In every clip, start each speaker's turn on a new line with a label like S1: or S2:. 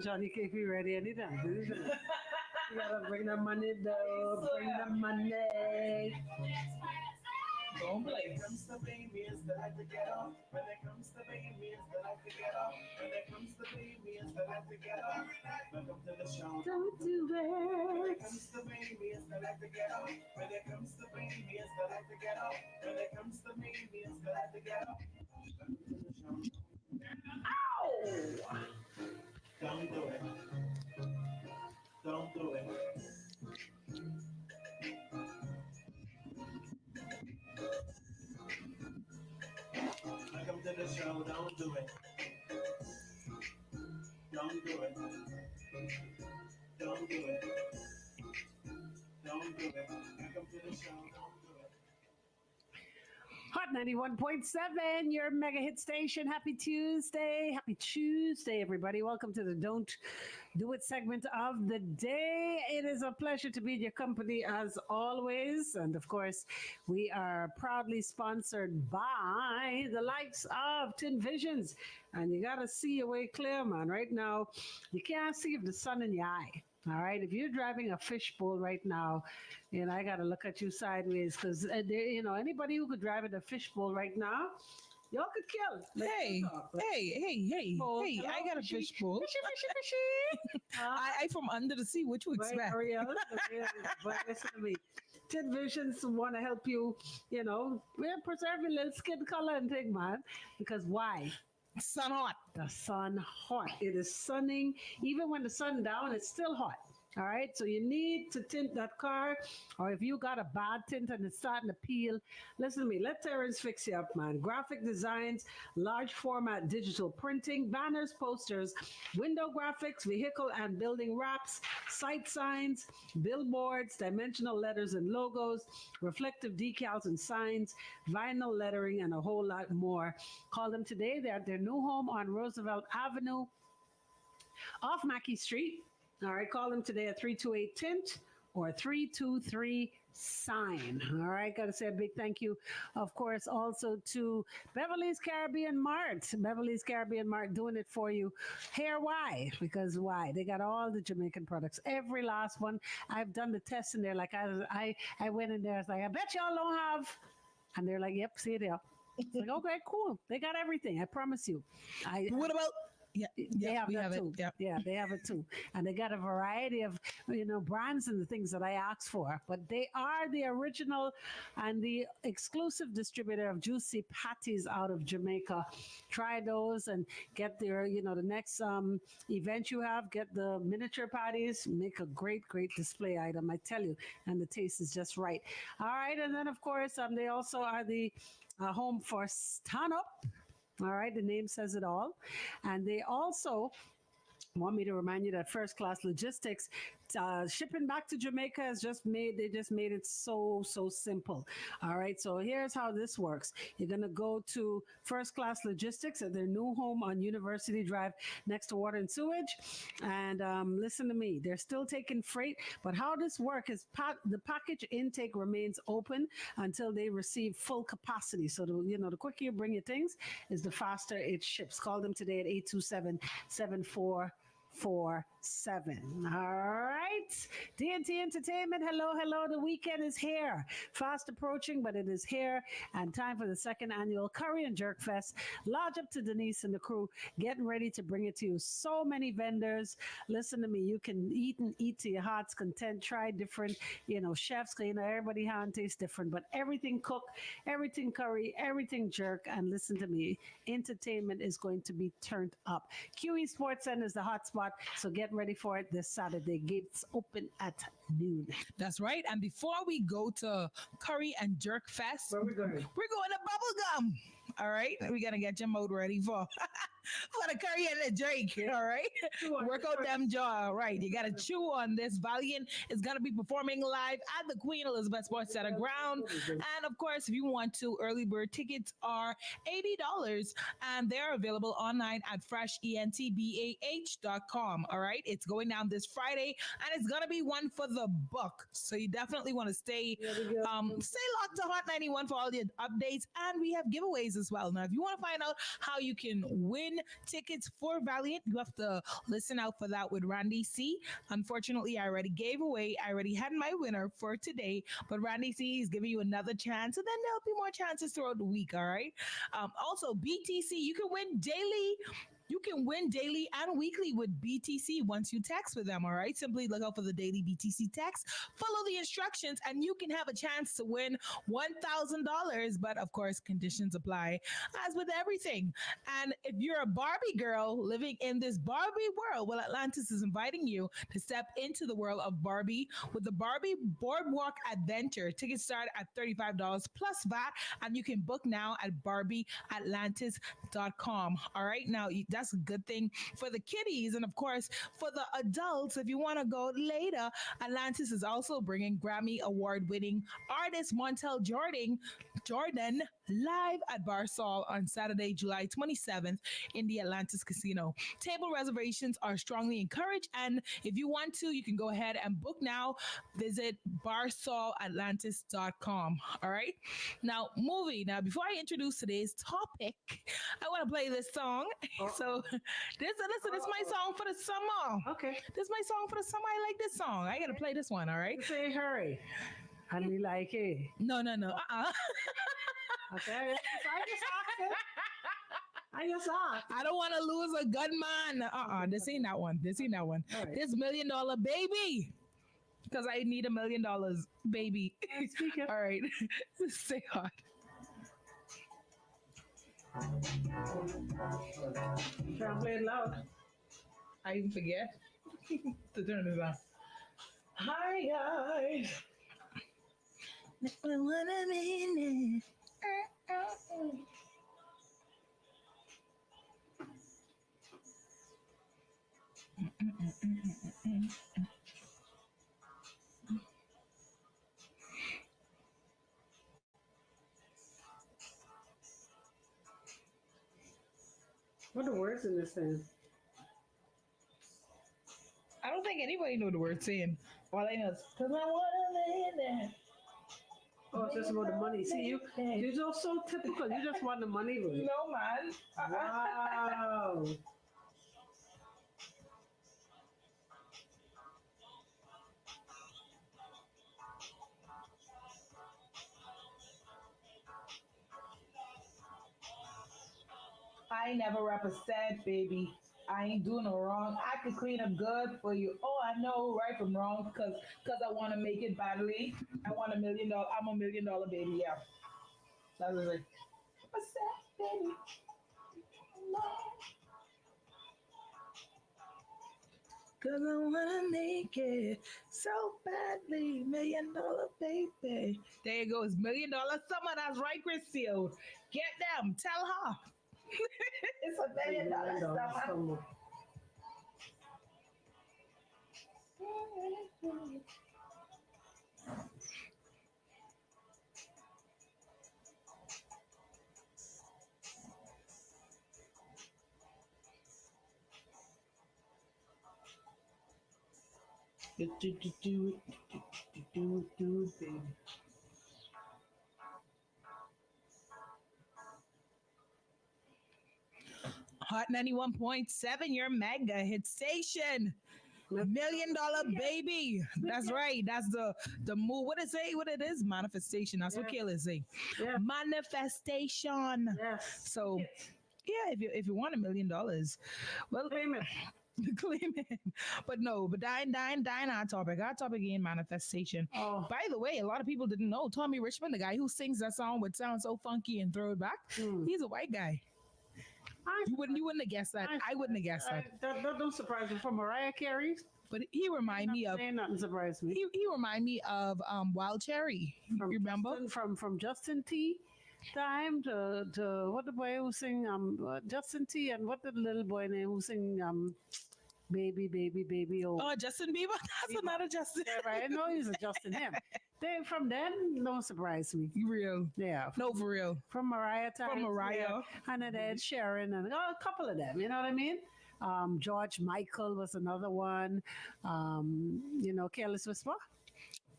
S1: Johnny can't be ready anytime. You gotta bring the money though. Bring the money.
S2: Don't play. When it comes to babies that like to get off. When it comes to babies that like to get off. When it comes to babies that like to get off. Welcome to the show.
S1: Don't do
S2: When it
S1: it.
S2: comes to babies that like to get off. When it comes to babies that like to get off. When it comes to babies that like to get off. Welcome to the show.
S1: Ow!
S2: Don't do it. Don't do it. Welcome to the show. Don't do it. Don't do it. Don't do it. Don't do it. Welcome to the show. Don't do it.
S1: Hot 91.7, your mega hit station. Happy Tuesday. Happy Tuesday, everybody. Welcome to the Don't Do It segment of the day. It is a pleasure to be in your company as always. And of course, we are proudly sponsored by the likes of Tin Visions. And you got to see your way clear, man. Right now, you can't see if the sun in your eye. All right. If you're driving a fishbowl right now, I got to look at you sideways because, anybody who could drive in a fishbowl right now, y'all could kill.
S3: Hey, I got a fishbowl.
S1: Fishy.
S3: I from under the sea. What you expect?
S1: But listen to me. Tin Visions want to help you, preserve your little skin color and thing, man. Because why?
S3: Sun hot.
S1: The sun hot. It is sunning. Even when the sun down, it's still hot. All right. So you need to tint that car. Or if you got a bad tint and it's starting to peel, listen to me. Let Terrence fix you up, man. Graphic designs, large format digital printing, banners, posters, window graphics, vehicle and building wraps, site signs, billboards, dimensional letters and logos, reflective decals and signs, vinyl lettering, and a whole lot more. Call them today. They're at their new home on Roosevelt Avenue off Mackey Street. All right, call them today at 328-TINT or 323-SIGN. All right, got to say a big thank you, of course, also to Beverly's Caribbean Mart. Beverly's Caribbean Mart doing it for you. Here, why? Because why? They got all the Jamaican products, every last one. I've done the test in there. Like I went in there, I was like, I bet y'all don't have. And they're like, yep, see it there. It's like, okay, cool. They got everything. I promise you.
S3: What about? Yeah,
S1: they have that too.
S3: Yeah,
S1: they have it too. And they got a variety of, brands and the things that I asked for. But they are the original and the exclusive distributor of juicy patties out of Jamaica. Try those and get their, the next event you have, get the miniature patties, make a great, great display item, I tell you. And the taste is just right. All right. And then, of course, they also are the home for Stand Up. All right, the name says it all. And they also want me to remind you that First Class Logistics shipping back to Jamaica they just made it so simple. All right, so here's how this works. You're going to go to First Class Logistics at their new home on University Drive next to Water and Sewage. And listen to me, they're still taking freight, but how this works is the package intake remains open until they receive full capacity. So the quicker you bring your things is the faster it ships. Call them today at 827-7447. All right. D&T Entertainment. Hello. The weekend is here. Fast approaching, but it is here. And time for the second annual Curry and Jerk Fest. Lodge up to Denise and the crew, getting ready to bring it to you. So many vendors. Listen to me. You can eat to your heart's content. Try different, chefs. Everybody hand tastes different, but everything cook, everything curry, everything jerk. And listen to me. Entertainment is going to be turned up. QE Sports Center is the hot spot. So get ready for it this Saturday. Gates open at noon.
S3: That's right. And before we go to Curry and Jerk Fest,
S1: where are we going?
S3: We're going to Bubblegum. All right, we're gonna get your mode ready for for the curry and the drink. All right, work out them jaw. Right, you gotta chew on this. Valiant is gonna be performing live at the Queen Elizabeth Sports Center ground, and of course, if you want to, early bird tickets are $80, and they're available online at freshentbah.com. All right, it's going down this Friday, and it's gonna be one for the book. So you definitely want to stay locked to Hot 91 for all the updates, and we have giveaways as well. Now, if you want to find out how you can win tickets for Valiant, you have to listen out for that with Randy C. Unfortunately, I already gave away. I already had my winner for today, but Randy C is giving you another chance, and then there'll be more chances throughout the week. All right. Also, BTC, you can win daily. You can win daily and weekly with BTC once you text with them, all right? Simply look out for the daily BTC text, follow the instructions, and you can have a chance to win $1,000. But of course, conditions apply as with everything. And if you're a Barbie girl living in this Barbie world, well, Atlantis is inviting you to step into the world of Barbie with the Barbie Boardwalk Adventure. Tickets start at $35 plus VAT, and you can book now at barbieatlantis.com. All right, now that's a good thing for the kiddies, and of course for the adults. If you want to go later, Atlantis is also bringing Grammy award winning artist Montel Jordan live at Bar Sol on Saturday, July 27th in the Atlantis Casino. Table reservations are strongly encouraged, and if you want to, you can go ahead and book now. Visit barsolatlantis.com. All right. Now, before I introduce today's topic, I want to play this song. So, this is my song for the summer.
S1: Okay.
S3: This is my song for the summer. I like this song. I got to play this one. All right.
S1: Say hurry. And we like it.
S3: No.
S1: Okay. I just asked.
S3: I don't want to lose a gunman. This ain't that one. This right. This $1 million baby. Because I need $1 million baby. All right. Stay hot.
S1: Can't play it loud.
S3: I even forget to turn this on. Hi guys. What a minute.
S1: What are the words in this thing?
S3: I don't think anybody know the word saying. All I know is because I want to live.
S1: Oh, it's just about the money. See, you're just so typical. You just want the money, really.
S3: No, man.
S1: Wow.
S3: I ain't never represent, baby. I ain't doing no wrong. I could clean up good for you. Oh, I know right from wrong because I want to make it badly. I want $1 million. I'm $1 million baby. Yeah, that's it. What's that, baby? Cause I wanna make it so badly, $1 million baby. There you go, it's $1 million summer. That's right, Christine. Get them. Tell her. It's $1 million summer. Do, baby. Hot 91.7, your mega hit station. $1 million baby. That's right. That's the move. What it say? What it is? Manifestation. That's what Kayla say. Yeah. Manifestation.
S1: Yes.
S3: So yeah, if you want $1 million, well,
S1: claim it.
S3: Claim it. But dying our topic. Our topic again, manifestation. Oh. By the way, a lot of people didn't know Tommy Richmond, the guy who sings that song would sound so funky and throw it back. He's a white guy. You wouldn't have guessed that. I wouldn't have guessed that.
S1: That don't surprise me. From Mariah Carey.
S3: But he remind me of
S1: nothing surprised me.
S3: He remind me of Wild Cherry. You remember?
S1: From Justin T. time to what the boy who sing Justin T and what the little boy name who sing baby oh
S3: Oh, Justin Bieber. That's
S1: Bieber.
S3: another Justin.
S1: Yeah, right. I know he's adjusting him. They from then don't surprise me.
S3: Real.
S1: Yeah,
S3: No, for real.
S1: from Mariah
S3: From
S1: times,
S3: Mariah.
S1: yeah, and then Ed Sheeran and a couple of them. You know what I mean? George Michael was another one. Careless Whisper.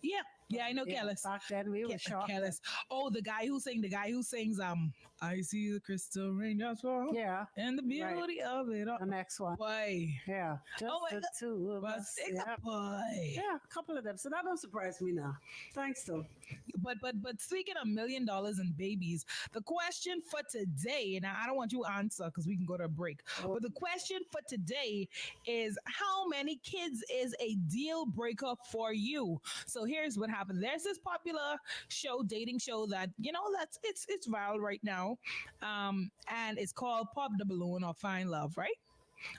S3: Yeah. Yeah, I know
S1: Yeah,
S3: Careless.
S1: back then we were shocked.
S3: Careless. Oh, the guy who sings I see the crystal raindrops fall.
S1: Yeah,
S3: And the
S1: right.
S3: beauty of it all.
S1: The next one.
S3: Boy.
S1: Yeah, just
S3: Oh my
S1: the
S3: God.
S1: two of
S3: But
S1: us.
S3: sing
S1: Yeah,
S3: a boy.
S1: yeah, a couple of them. So that don't surprise me now. Thanks, though.
S3: But speaking of $1 million and babies, the question for today, and I don't want you to answer because we can go to a break.
S1: Oh.
S3: But the question for today is how many kids is a deal breaker for you? So here's what happened. There's this popular dating show that it's viral right now, and it's called Pop the Balloon or Find Love, right?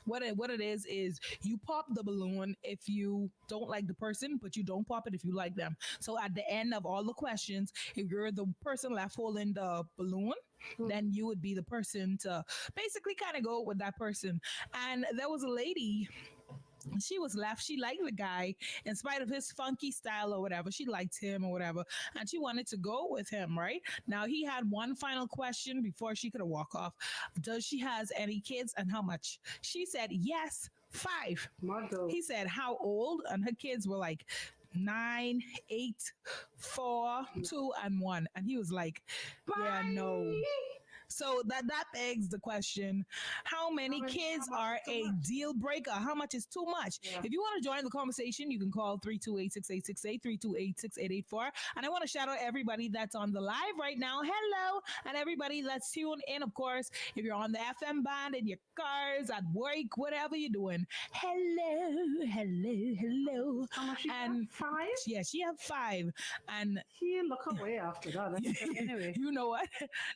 S3: What it is you pop the balloon if you don't like the person, but you don't pop it if you like them. So at the end of all the questions, if you're the person left holding the balloon, then you would be the person to basically kind of go with that person. And there was a lady, she was left. She liked the guy in spite of his funky style or whatever. She liked him or whatever, and she wanted to go with him. Right now, he had one final question before she could walk off. Does she has any kids and how much? She said yes, 5.
S1: Motto.
S3: He said how old, and her kids were like 9, 8, 4, 2, and 1. And he was like, yeah, no. So that begs the question: how many kids are a deal breaker? How much is too much?
S1: Yeah.
S3: If you want to join the conversation, you can call 328-6868, 328-6884. And I want to shout out everybody that's on the live right now. Hello, and everybody that's tuned in. Of course, if you're on the FM band in your cars, at work, whatever you're doing. Hello.
S1: How much you
S3: And
S1: got? 5?
S3: yeah, she have 5, and
S1: He look away after that. Anyway.
S3: you know what?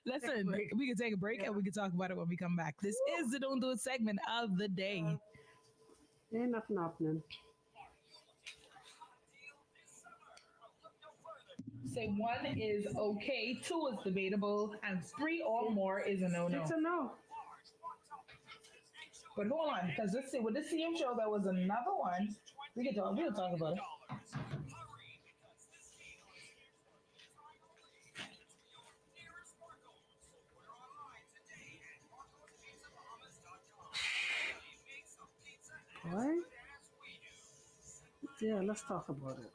S3: Listen,
S1: break.
S3: we can take a break and we can talk about it when we come back. This is the Don't Do It segment of the day.
S1: Ain't nothing happening.
S3: Say 1 is okay, 2 is debatable, and 3 or more is a no-no.
S1: It's a no.
S3: But hold on, because with this CM show, there was another one. We'll talk about it.
S1: Why? Yeah, let's talk about it.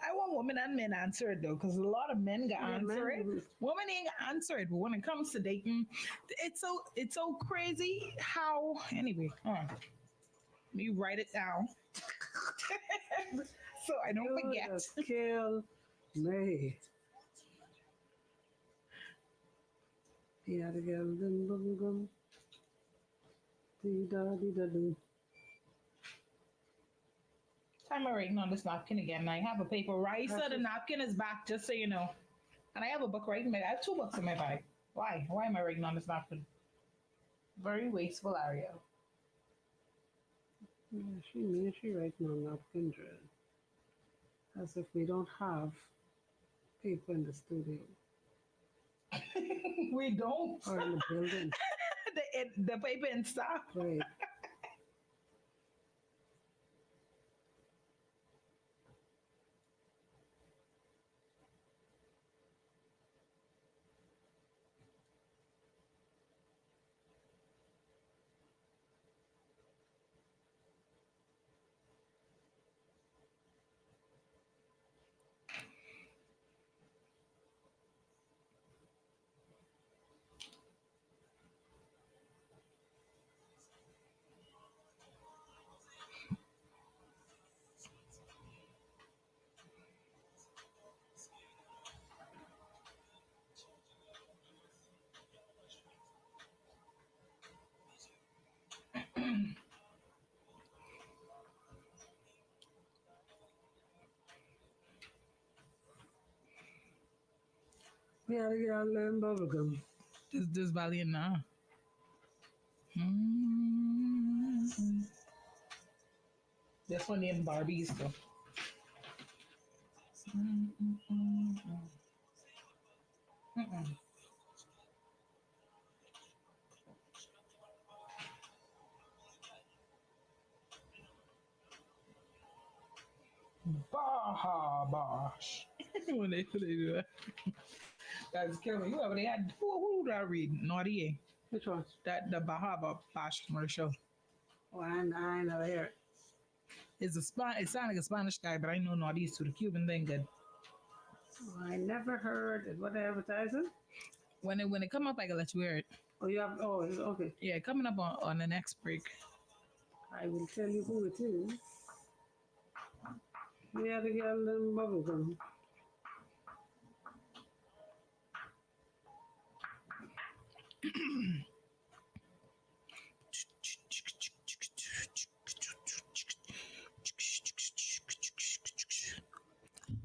S3: I want women and men answer it though, because a lot of men got
S1: Yeah,
S3: answer it.
S1: men-
S3: Women ain't got answer it. But when it comes to dating, it's so crazy how. Anyway, let me write it down so I don't
S1: You
S3: forget.
S1: just kill me. Yeah, the girl, dum, dum, dum. Dee da, dee da, doo.
S3: I'm writing on this napkin again. I have a paper. Raisa, the napkin is back, just so you know. And I have a book right in my. I have 2 books in my bag. Why? Why am I writing on this napkin? Very wasteful area.
S1: Yeah, she writing on napkin dread. As if we don't have people in the studio
S3: We don't.
S1: or in the building.
S3: The paper and stuff.
S1: Right. Yeah, the girl in bubblegum.
S3: This Valiant now. Mm. This one named Barbie's though. Mm-mm. Baha Bosh. When they do that. Guys, kill me. Whoever they had, who did I read? Naughty. Eh?
S1: Which one?
S3: That the Bahaba Bosh commercial.
S1: Oh, I never hear it.
S3: It's it sounded like a Spanish guy, but I know Naughty to the Cuban thing good.
S1: Oh, I never heard it. What they advertising?
S3: When it come up, I can let you hear it.
S1: Oh, you have. Oh, okay.
S3: Yeah, coming up on the next break.
S1: I will tell you who it is. Yeah, the girl in bubblegum.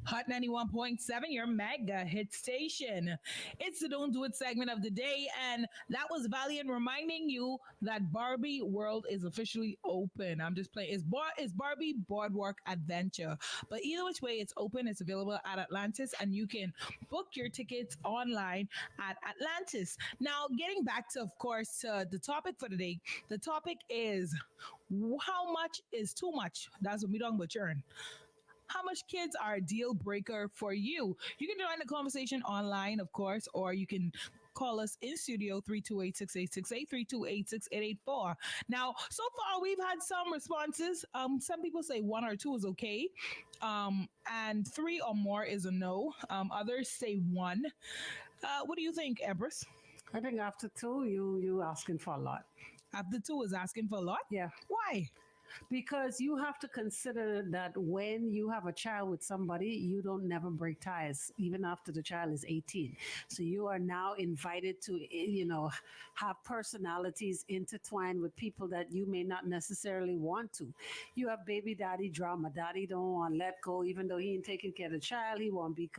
S3: Hot 91.7, your mega hit station. It's the Don't Do It segment of the day, and that was Valiant reminding you that Barbie World is officially open. I'm just playing. It's Barbie Boardwalk Adventure. But either which way, it's open. It's available at Atlantis, and you can book your tickets online at Atlantis. Now, getting back to, of course, the topic for today. The topic is how much is too much? That's what we talking about, churn. How much kids are a deal breaker for you? You can join the conversation online, of course, or you can call us in studio 328-6868, 328-6884. Now, so far we've had some responses. Some people say 1 or 2 is okay. And 3 or more is a no. Others say 1. What do you think, Empress?
S1: I think after 2, you asking for a lot.
S3: After 2 is asking for a lot?
S1: Yeah.
S3: Why?
S1: Because you have to consider that when you have a child with somebody, you don't never break ties, even after the child is 18. So you are now invited to, have personalities intertwined with people that you may not necessarily want to. You have baby daddy drama. Daddy don't want to let go, even though he ain't taking care of the child. He won't be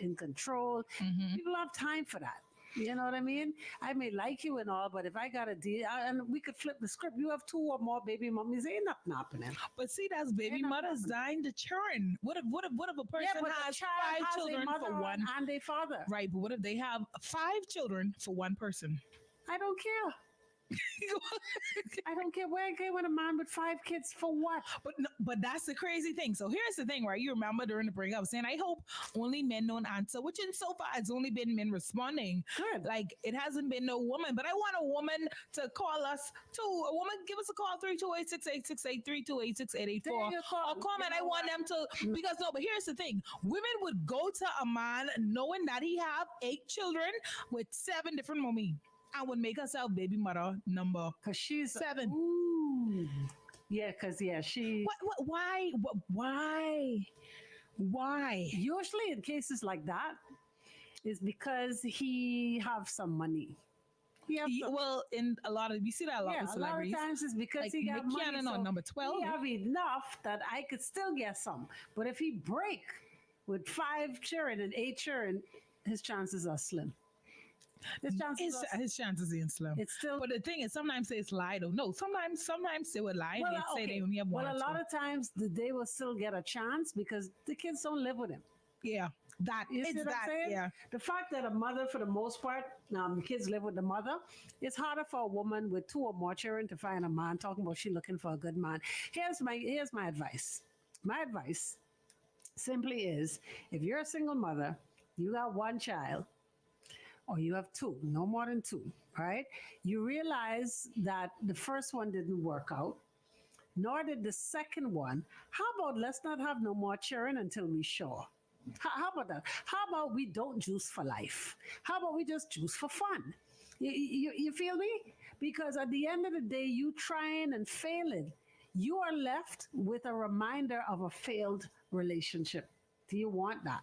S1: in control.
S3: Mm-hmm.
S1: People have time for that. You know what I mean? I may like you and all, but if I got a deal, and we could flip the script, you have 2 or more baby mummies, ain't nothing happening.
S3: But see, that's baby
S1: Ain't nothing
S3: mothers dying to churn. What if a person
S1: but the
S3: has
S1: child
S3: 5
S1: has a
S3: children
S1: mother
S3: for one?
S1: and a father.
S3: Right, but what if they have 5 children for one person?
S1: I don't care. I don't care where I go with a man with 5 kids for what?
S3: But no, but that's the crazy thing. So here's the thing, right? You remember during the break, I was saying, I hope only men don't answer, which in so far it's only been men responding.
S1: Good.
S3: Like it hasn't been no woman, but I want a woman to call us too. A woman, give us a call 328-6868, 328-6884. Or comment. I want them to, because no, but here's the thing. Women would go to a man knowing that he have 8 children with 7 different mommy. I would make herself baby mother number
S1: Because she's
S3: 7.
S1: Ooh. Yeah, because she.
S3: What? Why?
S1: Usually in cases like that, is because he have some money.
S3: Well, in a lot of, you see that a lot with
S1: A lot of
S3: celebrities.
S1: times it's because
S3: Like
S1: he got
S3: Nick
S1: money.
S3: Cannon
S1: So
S3: on number 12.
S1: he have enough that I could still get some. But if he break with 5 children and 8 children, his chances are slim.
S3: His chances ain't slim.
S1: It's still.
S3: But the thing is, sometimes they lie though. No, sometimes they would lie.
S1: Well,
S3: They'd say
S1: okay.
S3: they only have 1
S1: Well,
S3: or
S1: a
S3: 2.
S1: lot of times they will still get a chance because the kids don't live with him.
S3: Yeah, that
S1: You see
S3: it's
S1: what I'm
S3: that.
S1: saying?
S3: Yeah,
S1: The fact that a mother, for the most part, kids live with the mother, it's harder for a woman with 2 or more children to find a man talking about she looking for a good man. Here's my advice. My advice simply is if you're a single mother, you got 1 child, or you have 2, no more than 2, right? You realize that the first one didn't work out, nor did the second one. How about let's not have no more children until we sure? How about that? How about we don't juice for life? How about we just juice for fun? You feel me? Because at the end of the day, you trying and failing, you are left with a reminder of a failed relationship. Do you want that?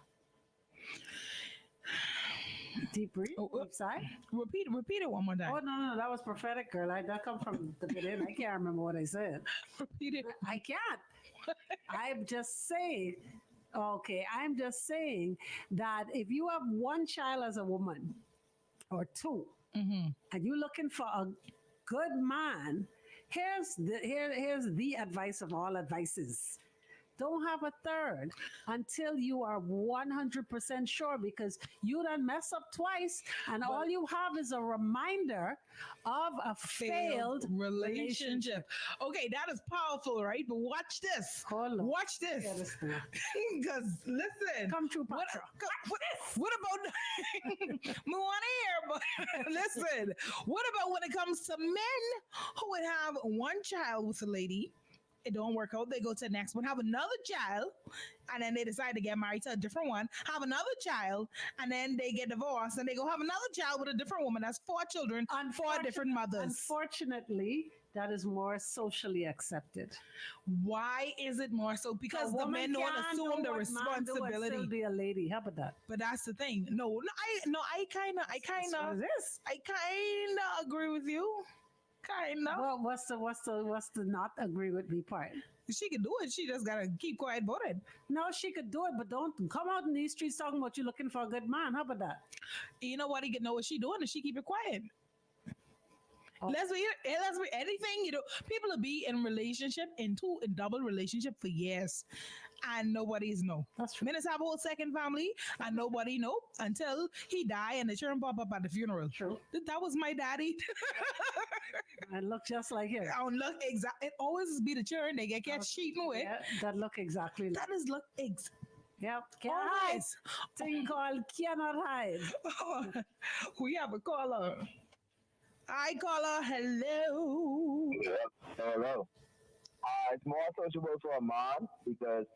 S1: Deep breathe. Deep sigh.
S3: repeat it one more time.
S1: Oh no, that was prophetic, girl. That come from the beginning. I can't remember what I said.
S3: Repeat it.
S1: I can't. I'm just saying. Okay, I'm just saying that if you have one child as a woman or two,
S3: Hmm.
S1: and you're looking for a good man, here's the advice of all advices. Don't have a third until you are 100% sure, because you done mess up twice and all you have is a reminder of a
S3: Failed
S1: failed
S3: relationship.
S1: relationship.
S3: Okay, that is powerful, right? But watch this.
S1: Hold on.
S3: Watch this.
S1: Yeah, this thing.
S3: Because listen,
S1: Come true,
S3: what,
S1: Patra.
S3: what about we want to hear, but listen, what about when it comes to men who would have one child with a lady? It don't work out. They go to the next one, have another child, and then they decide to get married to a different one, have another child, and then they get divorced, and they go have another child with a different woman. That's four children, four different mothers.
S1: Unfortunately, that is more socially accepted.
S3: Why is it more so? Because the men don't assume the responsibility.
S1: Still be a lady. How about that?
S3: But that's the thing. I kind of,
S1: That's what it is.
S3: I kind of agree with you. Kind of.
S1: Well, what's the not agree with me part?
S3: She can do it. She just gotta keep quiet about it.
S1: No, she could do it, but don't come out in these streets talking about you looking for a good man. How about that?
S3: You know what? He can know what she doing, and she keep it quiet.
S1: Oh.
S3: Let's be anything. People will be in relationship in double relationship for years, and nobody's know.
S1: That's true.
S3: Minutes have a whole second family, and nobody know until he die and the children pop up at the funeral.
S1: True.
S3: That was my daddy.
S1: I look just like him.
S3: I don't look exact. It always be the children they get catch cheating with.
S1: Yeah, that look exactly like.
S3: That is look
S1: Yep. Can't hide.
S3: always.
S1: Thing called cannot hide.
S3: We have a caller. I call her. Hello.
S4: Yeah. Hello. It's more sociable for a man because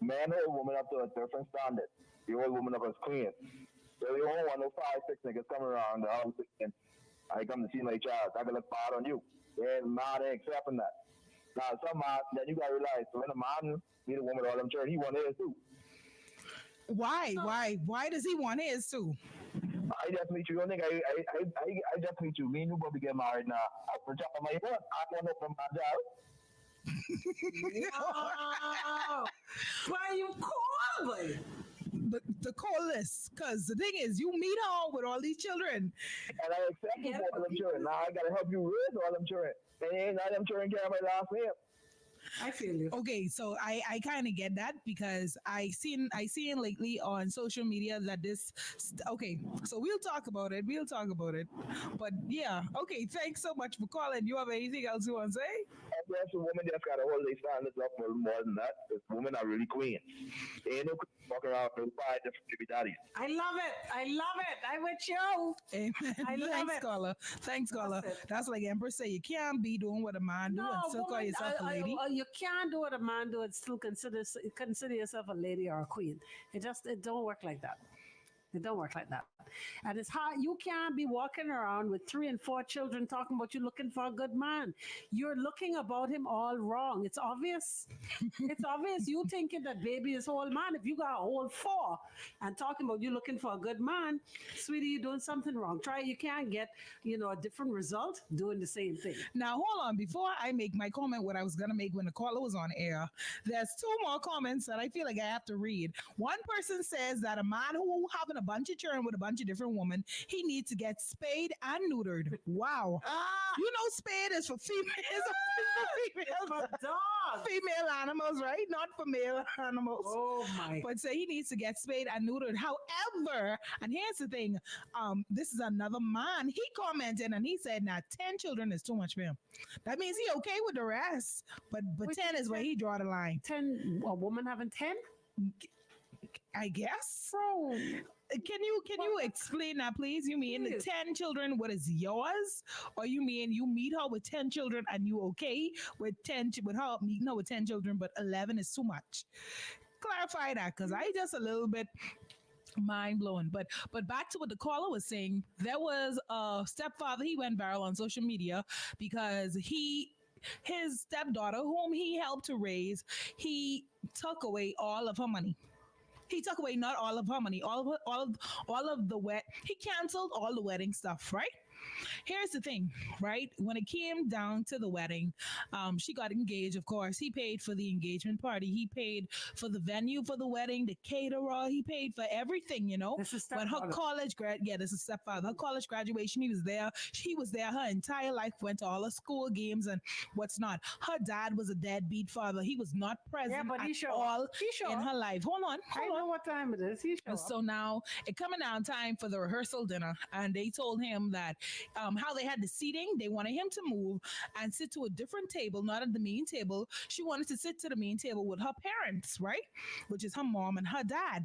S4: men hold women up to a different standard. You hold women up as queens. So you don't want no 5, 6 niggas coming around the house and I come to see my child. I can look bad on you. And man ain't accepting that. Now some man, then you gotta realize when a man need a woman all them church, he want his too.
S3: Why? Why does he want his too?
S4: I just meet you. You don't think I just meet you. Me and you both be get married now. I for job my what? I want to from my job.
S1: Wow. Why you call me?
S3: But the call list, because the thing is, you meet her with all these children.
S4: And I accept you for all them children. Now I gotta help you raise all them children. And ain't none of them children carry my last name.
S1: I feel you.
S3: Okay, so I kind of get that because I seen lately on social media that okay, so we'll talk about it. But yeah, okay, thanks so much for calling. You have anything else you want to say?
S4: And yes, the women just gotta hold their standards up for more than that. Because women are really queens. Ain't no queen walking around with 5 different baby daddies.
S1: I love it. I'm with you.
S3: Amen.
S1: I love
S3: Thanks,
S1: it.
S3: caller. Thanks, caller.
S1: it.
S3: That's like Empress say, you can't be doing what a man do and still call
S1: woman,
S3: yourself a lady.
S1: you can't do what a man do and still consider yourself a lady or a queen. It don't work like that. It don't work like that. And it's hard. You can't be walking around with 3 and 4 children talking about you looking for a good man. You're looking about him all wrong. It's obvious. It's obvious. You thinking that baby is whole man. If you got a whole 4 and talking about you looking for a good man, sweetie, you're doing something wrong. You can't get, a different result doing the same thing.
S3: Now, hold on. Before I make my comment, what I was going to make when the caller was on air, there's 2 more comments that I feel like I have to read. One person says that a man who having a bunch of children with a bunch of different women, he needs to get spayed and neutered. Wow. You know, spayed is for females.
S1: For dogs.
S3: Female animals, right? Not for male animals.
S1: Oh my.
S3: But so he needs to get spayed and neutered. However, and here's the thing, this is another man. He commented and he said, "Now 10 children is too much for him." That means he okay with the rest, but 10 is where he draw the line.
S1: 10, a woman having 10?
S3: I guess.
S1: Bro.
S3: Can you explain that, please? You mean the 10 children, what is yours? Or you mean you meet her with 10 children and you okay with her meeting her with 10 children, but 11 is too much? Clarify that, because I just a little bit mind blowing. But back to what the caller was saying, there was a stepfather, he went viral on social media because his stepdaughter, whom he helped to raise, he took away all of her money. He took away not all of her money, all of the he canceled all the wedding stuff, right? Here's the thing, right? When it came down to the wedding, she got engaged. Of course, he paid for the engagement party. He paid for the venue for the wedding, the caterer. He paid for everything.
S1: This is
S3: When her
S1: stepfather.
S3: yeah, this is stepfather. Her college graduation, he was there. She was there. Her entire life went to all her school games and what's not. Her dad was a deadbeat father. He was not present
S1: Yeah, but
S3: at
S1: he show
S3: all
S1: up. He show
S3: in
S1: up.
S3: her life.
S1: I
S3: Hold
S1: know
S3: on.
S1: what time it is. He show up.
S3: So now it coming down time for the rehearsal dinner, and they told him that how they had the seating, they wanted him to move and sit to a different table, not at the main table. She wanted to sit to the main table with her parents, right? Which is her mom and her dad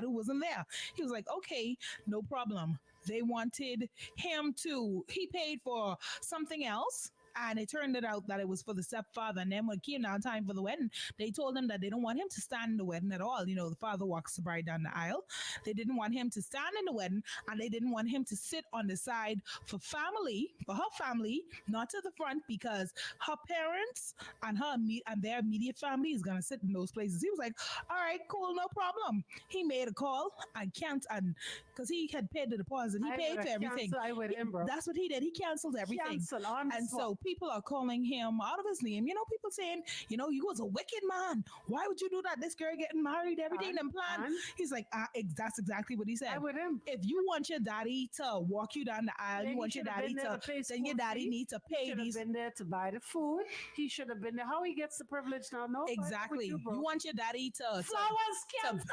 S3: who wasn't there. He was like, okay, no problem. They wanted him to, he paid for something else. And it turned it out that it was for the stepfather. And then when it came down time for the wedding, they told him that they don't want him to stand in the wedding at all. The father walks the bride down the aisle. They didn't want him to stand in the wedding, and they didn't want him to sit on the side for her family, not to the front, because her parents and and their immediate family is gonna sit in those places. He was like, "All right, cool, no problem." He made a call and can't, and because he had paid the deposit, he paid for everything.
S1: I would him, bro.
S3: That's what he did. He canceled everything.
S1: Cancel on
S3: And
S1: spot.
S3: so people are calling him out of his name. People saying, you was a wicked man. Why would you do that? This girl getting married, everything and planned. He's like, that's exactly what he said.
S1: I would him.
S3: If you want your daddy to walk you down the aisle,
S1: Then
S3: you
S1: he
S3: want your
S1: should have
S3: daddy
S1: been there
S3: to,
S1: to pay
S3: then your
S1: school
S3: daddy
S1: fee.
S3: needs to
S1: He
S3: pay
S1: should have
S3: these.
S1: been there to buy the food. He should have been there. How he gets the privilege now? No,
S3: Exactly.
S1: You,
S3: You want your daddy to
S1: flowers cancel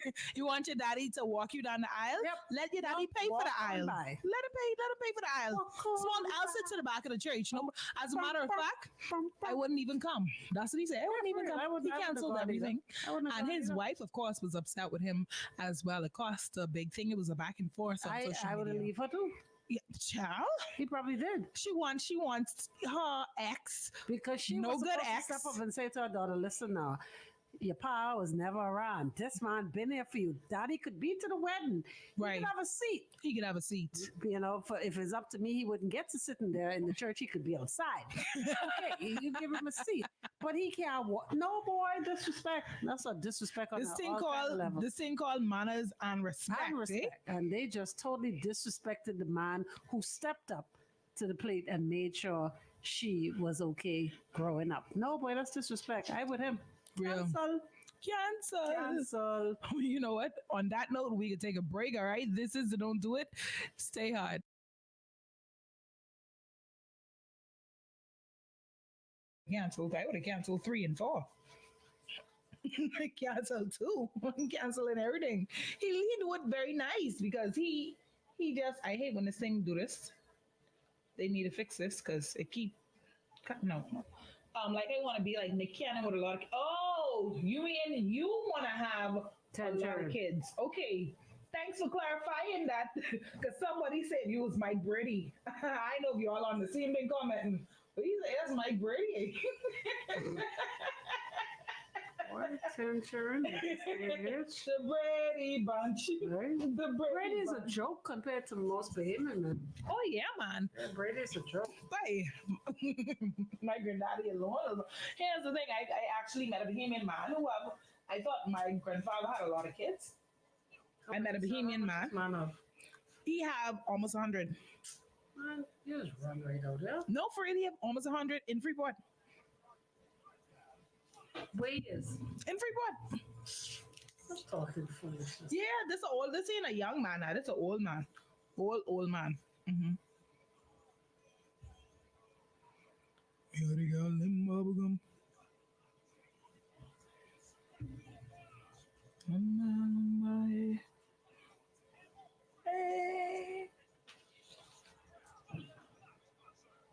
S1: it.
S3: you want your daddy to walk you down the aisle?
S1: Yep.
S3: Let your daddy
S1: Nope.
S3: pay for
S1: Walk
S3: the
S1: on
S3: aisle.
S1: by.
S3: Let him pay for the aisle.
S1: Walk on
S3: Small, I'll sit
S1: by.
S3: to the back of the church. As a matter of fact, I wouldn't even come. That's what he said. I wouldn't even come. He canceled everything. And his wife, of course, was upset with him as well. It cost a big thing. It was a back and forth on social
S1: I would have
S3: media.
S1: leave her too.
S3: Yeah, child.
S1: He probably did.
S3: She wants her ex.
S1: Because she
S3: No
S1: was
S3: good
S1: supposed
S3: ex.
S1: to step up and say to her daughter, listen now, your pa was never around. This man been here for you. Daddy could be to the wedding.
S3: Right.
S1: He could have a seat.
S3: He could have a seat.
S1: If it's up to me, he wouldn't get to sitting there in the church. He could be outside. Okay, you give him a seat. But he can't walk. No, boy, disrespect. That's a disrespect on
S3: This thing
S1: all kind of levels.
S3: called manners and respect.
S1: And respect. And they just totally disrespected the man who stepped up to the plate and made sure she was okay growing up. No, boy, that's disrespect. I with him.
S3: Real. Cancel. You know what? On that note, we could take a break. All right. This is the Don't Do It. Stay hard. Canceled. I would have canceled 3 and 4. Canceled 2. Canceling everything. He do it very nice because he just, I hate when this thing do this. They need to fix this because it keep cutting out. Like I want to be like Nick Cannon with a lot of. Oh, you mean you want to have a lot of kids? Okay, thanks for clarifying that. Because somebody said you was Mike Brady. I know you all on the scene been commenting, but he said that's Mike Brady.
S1: What attention?
S3: The Brady bunch.
S1: Right?
S3: The Brady
S1: Brady's
S3: bunch.
S1: a joke compared to most Bahamian men.
S3: Oh yeah, man.
S1: Yeah, Brady's a joke.
S3: Bye. My granddaddy alone. Here's the thing. I actually met a Bahamian man who I thought my grandfather had a lot of kids. I met a Bahamian man. He have almost 100.
S1: Man, you just run right out there.
S3: No, for real, he have almost 100 in Freeport.
S1: Wait is.
S3: In Freeport.
S1: I'm talking foolishness.
S3: Yeah, this ain't a young man now. This an old man. Old man. Mm-hmm.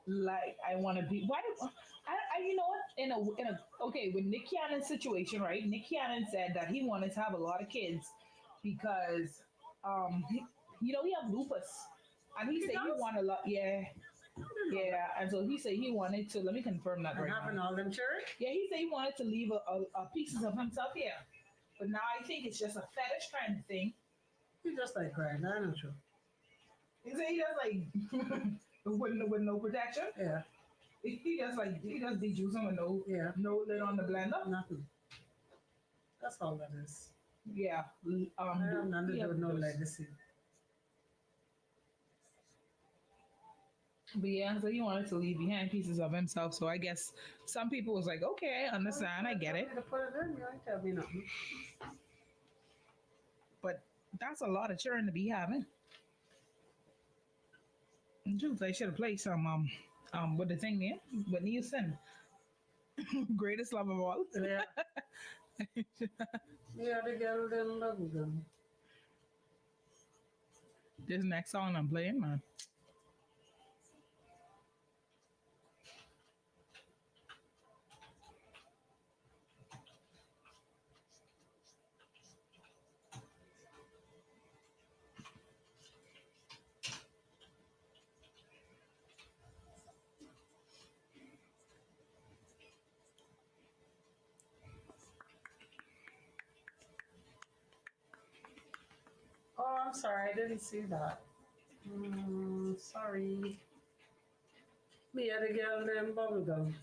S3: Like I want to be. Why? You know what? In a okay, with Nick Cannon's situation, right? Nick Cannon said that he wanted to have a lot of kids because, he have lupus, and he said he wanted a lot. Yeah, and so he said he wanted to. Let me confirm that right
S1: Having
S3: now.
S1: all them children?
S3: Yeah, he said he wanted to leave a pieces of himself here, but now I think it's just a fetish kind of thing.
S1: He just like crying. I don't know.
S3: He said he just like with no protection.
S1: Yeah.
S3: He just dejuicing with no lid on the blender.
S1: Nothing. That's all that is.
S3: Yeah.
S1: I have nothing to do with no legacy.
S3: But yeah, so he wanted to leave behind pieces of himself. So I guess some people was like, okay, I understand, I get it.
S1: To put it in, you ain't tell me nothing.
S3: But that's a lot of children to be having. Truth, I should have played some with the thing there, with Nielsen, greatest love of all.
S1: Yeah. Yeah, the girl didn't love them.
S3: This next song I'm playing, man.
S1: Oh, I'm sorry, I didn't see that. Sorry. Me had a girl named Bubblegum.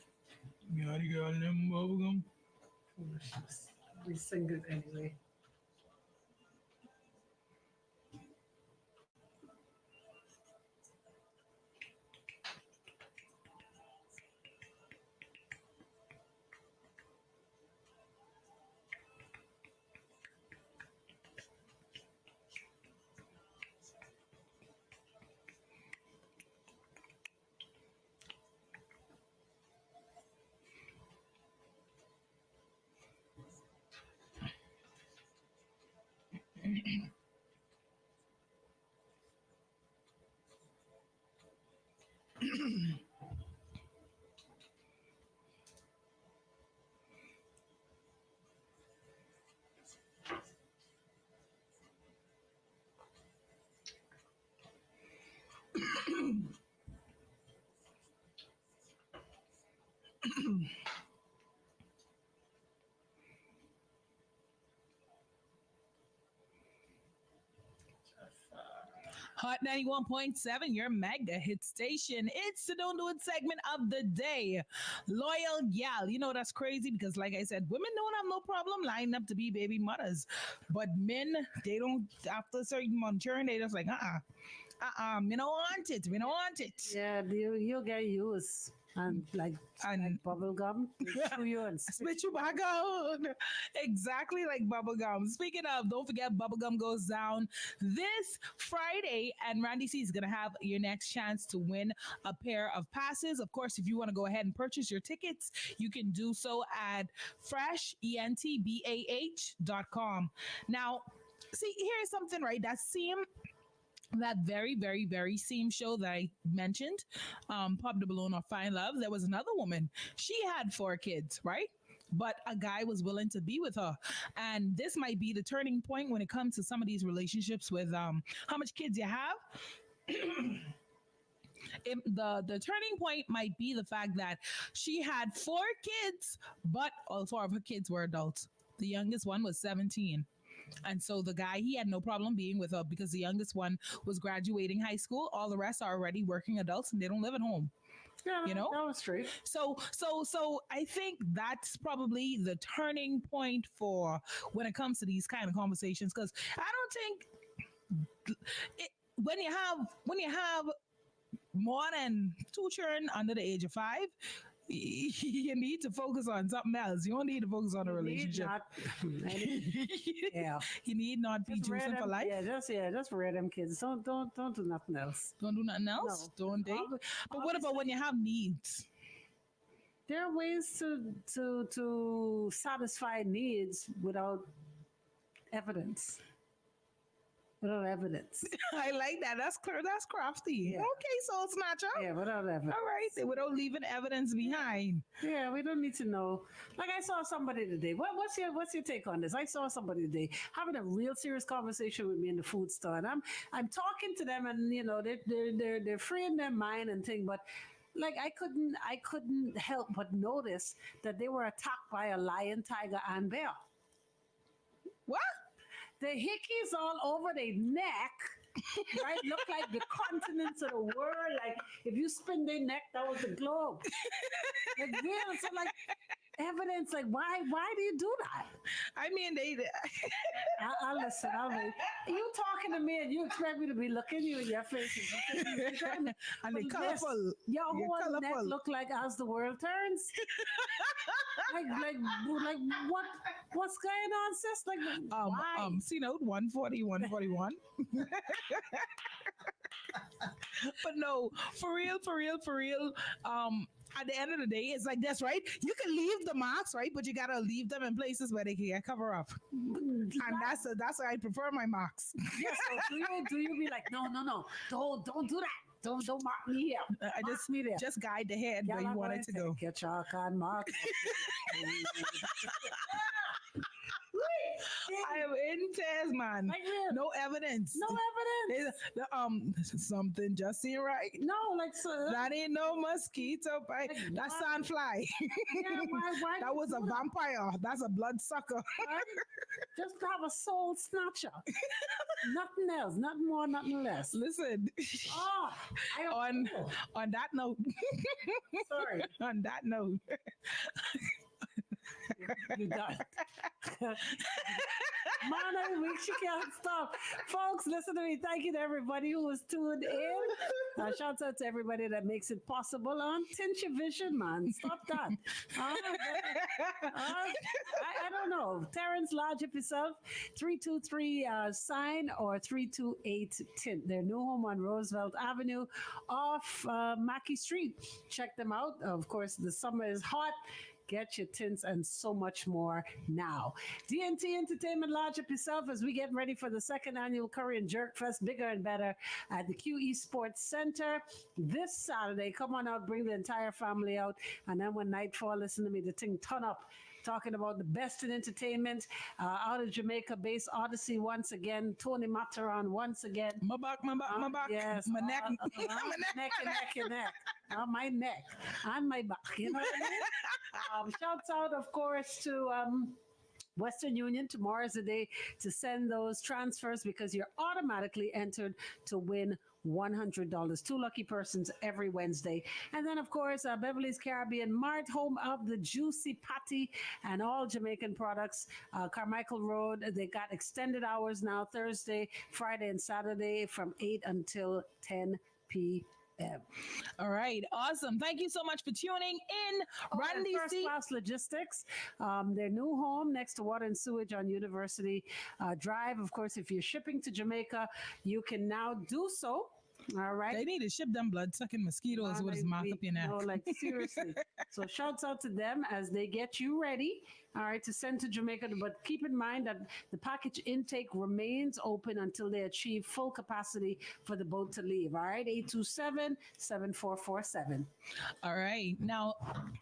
S3: Yeah, the girl named Bubblegum.
S1: Foolishness. We sing it anyway.
S3: Hot 91.7, your mega hit station. It's the Don't Do It segment of the day. Loyal gal. You know, that's crazy because, like I said, women don't have no problem lining up to be baby mothers. But men, they don't, after a certain amount of churn, they just like, we don't want it. We don't want it.
S1: Yeah, you'll get used. And like bubble gum, chew you and
S3: Spit you back out. Exactly like bubblegum. Speaking of, don't forget bubblegum goes down this Friday, and Randy C is going to have your next chance to win a pair of passes. Of course, if you want to go ahead and purchase your tickets, you can do so at freshentbah.com. Now, see, here's something, right? That very, very, very same show that I mentioned, Pop the Balloon or Fine Love, there was another woman. She had 4 kids, right? But a guy was willing to be with her. And this might be the turning point when it comes to some of these relationships with how much kids you have. The turning point might be the fact that she had 4 kids, but all 4 of her kids were adults. The youngest one was 17. And so the guy, he had no problem being with her because the youngest one was graduating high school. All the rest are already working adults and they don't live at home.
S1: yeah,
S3: You know?
S1: that was true.
S3: So I think that's probably the turning point for when it comes to these kind of conversations. Because I don't think when you have more than 2 children under the age of 5, you need to focus on something else. You don't need to focus on a relationship.
S1: Yeah.
S3: You need not be choosing for life.
S1: Just rear them kids. Don't do nothing else.
S3: Don't do nothing else.
S1: No.
S3: Don't date. But what about when you have needs?
S1: There are ways to satisfy needs without evidence. Without evidence.
S3: I like that. That's clear. That's crafty.
S1: Yeah.
S3: Okay, soul snatcher.
S1: Yeah, without evidence.
S3: All right, without leaving evidence behind.
S1: Yeah, we don't need to know. Like I saw somebody today. What's your take on this? I saw somebody today having a real serious conversation with me in the food store, and I'm talking to them, and you know they're free in their mind and thing, but like I couldn't help but notice that they were attacked by a lion, tiger, and bear.
S3: What?
S1: The hickeys all over their neck, right? Look like the continents of the world. Like if you spin their neck, that was the globe. Like real. So like evidence. Like, why do you do that?
S3: I mean, they.
S1: I'll listen. I'll be. You talking to me and you expect me to be looking you in your face.
S3: And they
S1: But
S3: colorful.
S1: Your
S3: You're
S1: whole neck
S3: colorful.
S1: look like as the world turns. like what's going on, sis? Like why?
S3: See note 140, 141. But no, for real, for real, for real. At the end of the day, it's like this, right? You can leave the marks, right? But you gotta leave them in places where they can get cover up. And that's why I prefer my marks.
S1: Yes. So do you be like, no, don't do that. Don't mark me here.
S3: I
S1: Mark
S3: just
S1: me there.
S3: just guide the head where you want it to go.
S1: Get your card mark.
S3: I am in tears, man.
S1: Like real.
S3: No evidence.
S1: No evidence.
S3: Something just seem right.
S1: No, like so.
S3: That ain't no mosquito bite.
S1: Like,
S3: That's
S1: why?
S3: sandfly.
S1: Yeah, why
S3: That was a
S1: do that?
S3: vampire. That's a bloodsucker.
S1: Right? Just have a soul snatcher. Nothing else. Nothing more. Nothing less.
S3: Listen,
S1: Oh, I don't
S3: on
S1: know.
S3: on that note,
S1: Sorry,
S3: on that note,
S1: you done. Man, I wish you can't stop. Folks, listen to me. Thank you to everybody who was tuned in. Shout out to everybody that makes it possible on Tint Your Vision, man. Stop that. I don't know. Terrence, lodge up yourself. 323 sign or 328 tint. Their new home on Roosevelt Avenue off Mackey Street. Check them out. Of course, the summer is hot. Get your tints and so much more now. DNT Entertainment, lodge up yourself as we get ready for the second annual Curry and Jerk Fest, bigger and better at the QE Sports Center this Saturday. Come on out, bring the entire family out. And then when nightfall, listen to me, the thing ton up. Talking about the best in entertainment out of Jamaica based Odyssey once again. Tony Mataran once again.
S3: my back,
S1: Yes.
S3: my neck,
S1: Your neck. My neck and my back. You know what I mean? Shouts out, of course, to Western Union. Tomorrow is the day to send those transfers because you're automatically entered to win $100. Two lucky persons every Wednesday. And then, of course, Beverly's Caribbean Mart, home of the Juicy Patty and all Jamaican products. Carmichael Road, they got extended hours now, Thursday, Friday, and Saturday from 8 until 10 p.m.
S3: All right, awesome. Thank you so much for tuning in. Randy
S1: First
S3: C.
S1: Class Logistics, their new home next to Water and Sewage on University Drive. Of course, if you're shipping to Jamaica, you can now do so. All right.
S3: They need to ship them blood sucking mosquitoes with his mark up your neck.
S1: No, like seriously. So shouts out to them as they get you ready. All right, to send to Jamaica. But keep in mind that the package intake remains open until they achieve full capacity for the boat to leave. All right, 827-7447.
S3: All right. Now,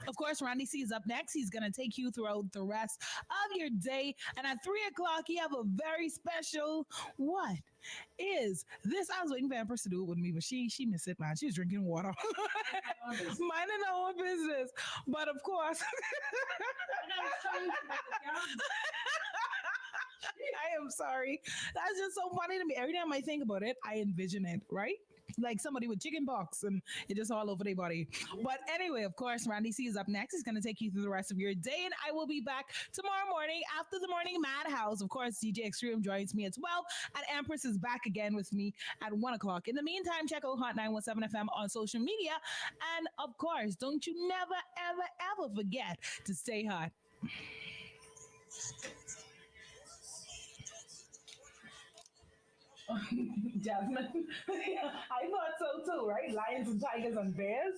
S3: of course, Randy C is up next. He's going to take you throughout the rest of your day. And at 3 o'clock, you have a very special what is this? I was waiting for Empress to do it with me, but she missed it, man. She was drinking water. Minding her own business. But of course, I am sorry. That's just so funny to me. Every time I think about it, I envision it, right? Like somebody with chicken pox and it just all over their body. But anyway, of course, Randy C is up next. He's going to take you through the rest of your day. And I will be back tomorrow morning after the morning madhouse. Of course, DJ Extreme joins me as well. And Empress is back again with me at 1 o'clock. In the meantime, check out Hot 917 FM on social media. And of course, don't you never, ever, ever forget to stay hot. Jasmine, I thought so too, right? Lions and tigers and bears.